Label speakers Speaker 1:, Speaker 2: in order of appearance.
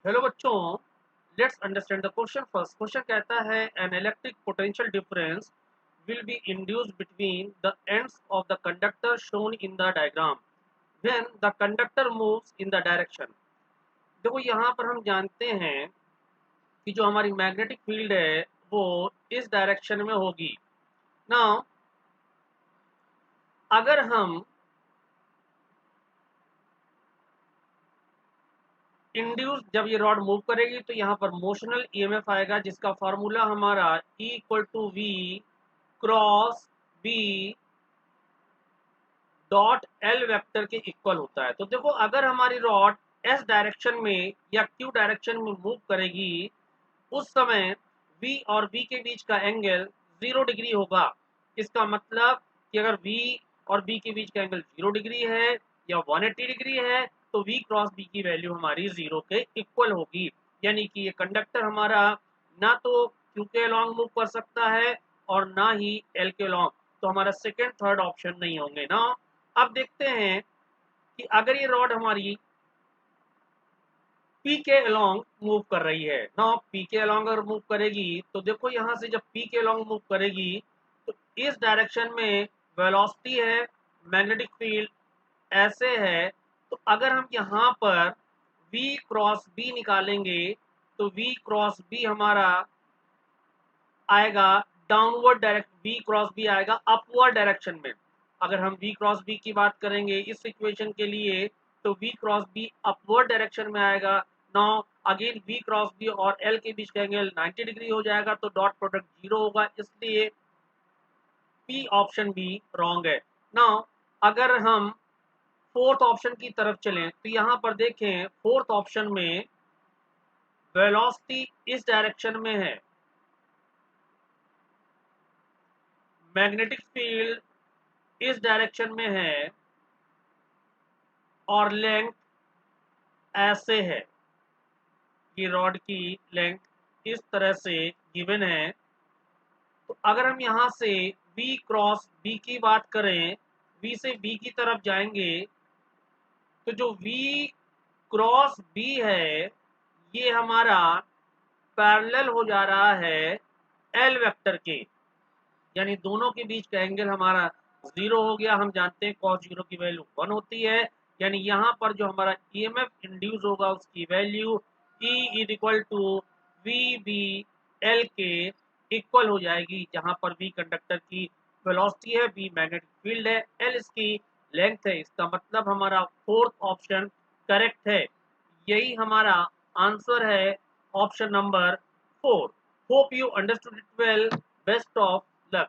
Speaker 1: Hello बच्चों, let's understand the question first. Question कहता है an electric potential difference will be induced between the ends of the conductor shown in the diagram when the conductor moves in the direction। देखो यहाँ पर हम जानते हैं कि जो हमारी मैग्नेटिक फील्ड है वो इस डायरेक्शन में होगी। नाउ अगर हम इंड्यूस जब ये रॉड मूव करेगी तो यहाँ पर मोशनल ईएमएफ आएगा जिसका फॉर्मूला हमारा E equal to V cross B dot L vector के इक्वल होता है। तो देखो अगर हमारी रॉड एस डायरेक्शन में या क्यू डायरेक्शन में मूव करेगी उस समय v और b के बीच का एंगल 0 डिग्री होगा। इसका मतलब कि अगर v और b के बीच का एंगल 0 डिग्री है या 180 डिग्री है तो v क्रॉस b की वैल्यू हमारी 0 के इक्वल होगी। यानी कि ये कंडक्टर हमारा ना तो q के लॉन्ग मूव कर सकता है और ना ही l के लॉन्ग, तो हमारा सेकेंड थर्ड ऑप्शन नहीं होंगे ना। अब देखते हैं कि अगर ये रॉड हमारी पी के अलोंग मूव कर रही है ना, पी के अलोंग अगर मूव करेगी तो देखो यहाँ से जब पी के अलोंग मूव करेगी तो इस डायरेक्शन में वेलोसिटी है, मैग्नेटिक फील्ड ऐसे है। तो अगर हम यहाँ पर v क्रॉस b निकालेंगे तो v क्रॉस b हमारा आएगा downward direct, v cross b आएगा अपवर्ड डायरेक्शन में। अगर हम v क्रॉस b की बात करेंगे इस इक्वेशन के लिए तो v cross b upward direction में आएगा। Now again v cross b और l के बीच का एंगल 90 डिग्री हो जाएगा तो डॉट प्रोडक्ट 0 होगा, इसलिए p ऑप्शन बी रॉन्ग है। नाउ अगर हम फोर्थ ऑप्शन की तरफ चलें तो यहाँ पर देखें फोर्थ ऑप्शन में वेलोसिटी इस डायरेक्शन में है, मैग्नेटिक फील्ड इस डायरेक्शन में है और लेंथ ऐसे है। ये रॉड की लेंथ इस तरह से गिवन है। तो अगर हम यहाँ से v क्रॉस b की बात करें, v से b की तरफ जाएंगे तो जो v क्रॉस b है ये हमारा पैरेलल हो जा रहा है l वेक्टर के, यानी दोनों के बीच का एंगल हमारा 0 हो गया। हम जानते हैं cos 0 की वैल्यू 1 होती है, यानी यहाँ पर जो हमारा ईएमएफ इंड्यूस होगा उसकी value E is equal to V B L के इक्वल हो जाएगी, जहाँ पर v कंडक्टर की वेलोसिटी है, b मैग्नेटिक फील्ड है, l इसकी लेंथ है। इसका मतलब हमारा फोर्थ ऑप्शन करेक्ट है। यही हमारा आंसर है option number 4। Hope you understood it well. Best of luck.